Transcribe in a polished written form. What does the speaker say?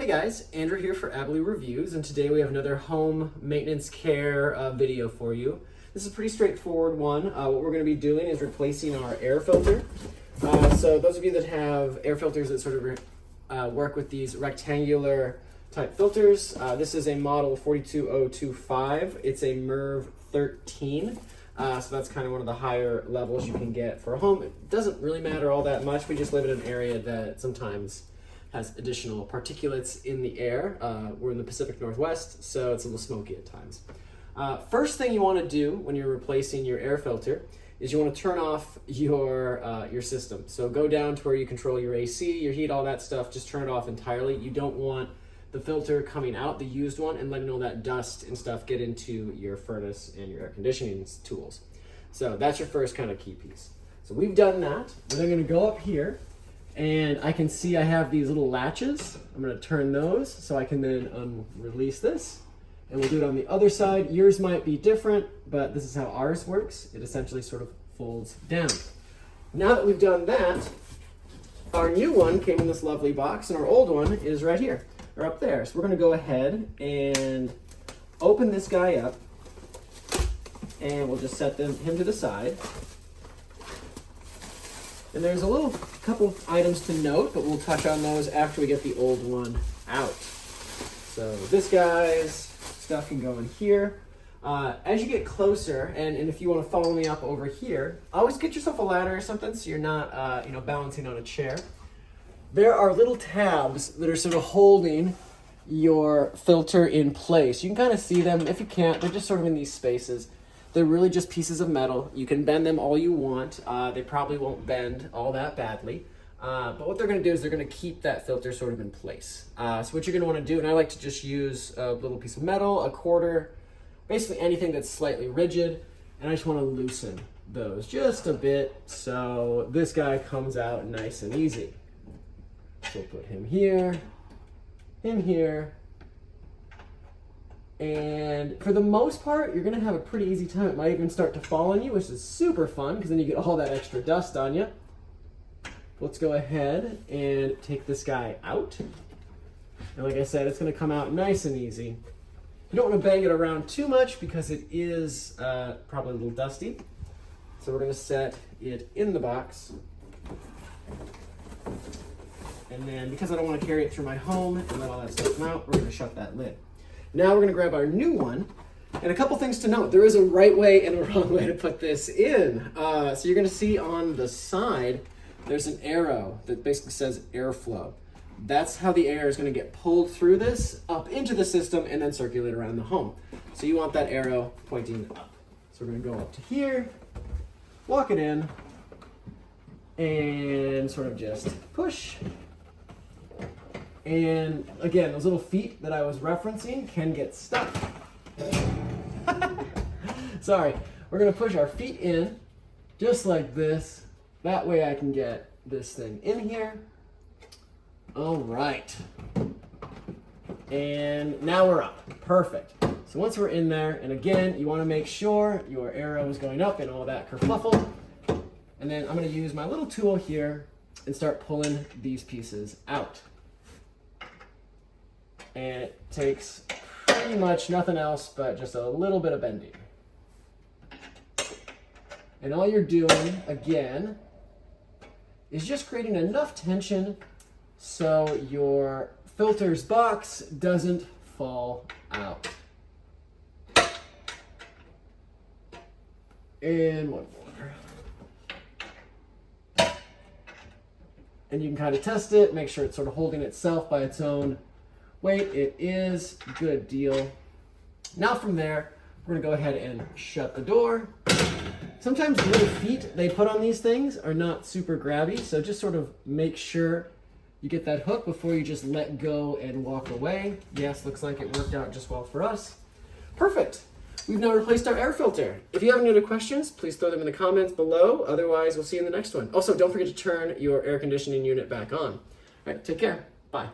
Hey guys, Andrew here for ABELI Reviews, and today we have another home maintenance care video for you. This is a pretty straightforward one. What we're going to be doing is replacing our air filter. So those of you that have air filters that sort of work with these rectangular type filters, this is a model 42025. It's a MERV 13. So that's kind of one of the higher levels you can get for a home. It doesn't really matter all that much. We just live in an area that sometimes has additional particulates in the air. We're in the Pacific Northwest, so it's a little smoky at times. First thing you want to do when you're replacing your air filter is you want to turn off your system. So go down to where you control your AC, your heat, all that stuff. Just turn it off entirely. You don't want the filter coming out, the used one, and letting all that dust and stuff get into your furnace and your air conditioning tools. So that's your first kind of key piece. So we've done that. We're then going to go up here, and I can see I have these little latches. I'm going to turn those so I can then release this. And we'll do it on the other side. Yours might be different, but this is how ours works. It essentially sort of folds down. Now that we've done that, our new one came in this lovely box, and our old one is right here, or up there. So we're going to go ahead and open this guy up, and we'll just set him to the side. And there's a couple items to note, but we'll touch on those after we get the old one out. So this guy's stuff can go in here. As you get closer, and if you want to follow me up over here, always get yourself a ladder or something so you're not balancing on a chair. There are little tabs that are sort of holding your filter in place. You can kind of see them. If you can't, they're just sort of in these spaces. They're really just pieces of metal. You can bend them all you want. They probably won't bend all that badly. But what they're going to do is they're going to keep that filter sort of in place. So what you're going to want to do, and I like to just use a little piece of metal, a quarter, basically anything that's slightly rigid, and I just want to loosen those just a bit so this guy comes out nice and easy. So we'll put him here, and for the most part, you're going to have a pretty easy time. It might even start to fall on you, which is super fun because then you get all that extra dust on you. Let's go ahead and take this guy out. And like I said, it's going to come out nice and easy. You don't want to bang it around too much because it is probably a little dusty. So we're going to set it in the box. And then because I don't want to carry it through my home and let all that stuff come out, we're going to shut that lid. Now we're going to grab our new one. And a couple things to note. There is a right way and a wrong way to put this in. So you're going to see on the side, there's an arrow that basically says airflow. That's how the air is going to get pulled through this, up into the system, and then circulate around the home. So you want that arrow pointing up. So we're going to go up to here, walk it in, and sort of just push. And again, those little feet that I was referencing can get stuck. Sorry. We're going to push our feet in just like this. That way I can get this thing in here. All right. And now we're up. Perfect. So once we're in there, and again, you want to make sure your arrow is going up and all that kerfluffle. And then I'm going to use my little tool here and start pulling these pieces out. And it takes pretty much nothing else but just a little bit of bending. And all you're doing, again, is just creating enough tension so your filter's box doesn't fall out. And one more. And you can kind of test it, make sure it's sort of holding itself by its own weight. It is. Good deal. Now from there, we're going to go ahead and shut the door. Sometimes the little feet they put on these things are not super grabby, so just sort of make sure you get that hook before you just let go and walk away. Yes, looks like it worked out just well for us. Perfect. We've now replaced our air filter. If you have any other questions, please throw them in the comments below. Otherwise, we'll see you in the next one. Also, don't forget to turn your air conditioning unit back on. All right, take care. Bye.